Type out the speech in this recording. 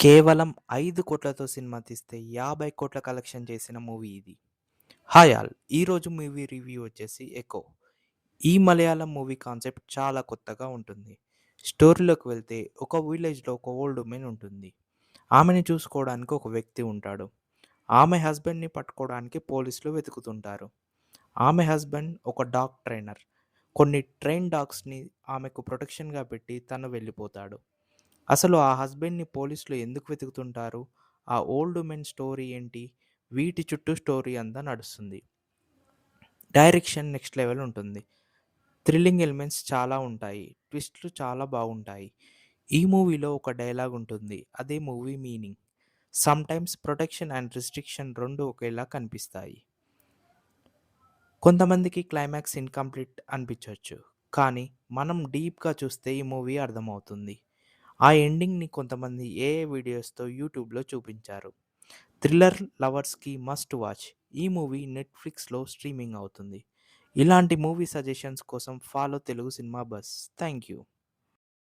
కేవలం 5,00,00,000తో సినిమా తీస్తే 50,00,00,000 కలెక్షన్ చేసిన మూవీ ఇది. Hi all! ఈరోజు మూవీ రివ్యూ వచ్చేసి 'ఎకో'. ఈ మలయాళం మూవీ కాన్సెప్ట్ చాలా కొత్తగా ఉంటుంది. స్టోరీలోకి వెళ్తే ఒక విలేజ్‌లో ఒక ఓల్డ్ ఉమెన్ ఉంటుంది. ఆమెని చూసుకోవడానికి ఒక వ్యక్తి ఉంటాడు. ఆమె హస్బెండ్‌ని పట్టుకోవడానికి పోలీసులు వెతుకుతుంటారు. ఆమె హస్బెండ్ ఒక డాగ్ ట్రైనర్. కొన్ని ట్రైన్ డాగ్స్‌ని ఆమెకు ప్రొటెక్షన్‌గా పెట్టి తను వెళ్ళిపోతాడు. అసలు ఆ హస్బెండ్‌ని పోలీసులు ఎందుకు వెతుకుతుంటారు? ఆ ఓల్డ్ ఉమెన్ స్టోరీ ఏంటి? వీటి చుట్టూ స్టోరీ అంతా నడుస్తుంది. డైరెక్షన్ నెక్స్ట్ లెవెల్ ఉంటుంది. థ్రిల్లింగ్ ఎలిమెంట్స్ చాలా ఉంటాయి. ట్విస్ట్‌లు చాలా బాగుంటాయి. ఈ మూవీలో ఒక డైలాగ్ ఉంటుంది. అదే movie meaning. Sometimes protection and restriction 2 ఒకేలా కనిపిస్తాయి. కొంతమందికి క్లైమాక్స్ ఇన్‌కంప్లీట్ అనిపించొచ్చు. కానీ మనం డీప్‌గా చూస్తే ఈ మూవీ అర్థమవుతుంది. ఆ ఎండింగ్‌ని కొంతమంది ఏఐ వీడియోస్‌తో యూట్యూబ్‌లో చూపించారు. థ్రిల్లర్ లవర్స్‌కి మస్ట్ వాచ్. ఈ మూవీ నెట్‌ఫ్లిక్స్‌లో స్ట్రీమింగ్ అవుతుంది. ఇలాంటి మూవీ సజెషన్స్ కోసం follow Telugu cinema buzz. Thank you.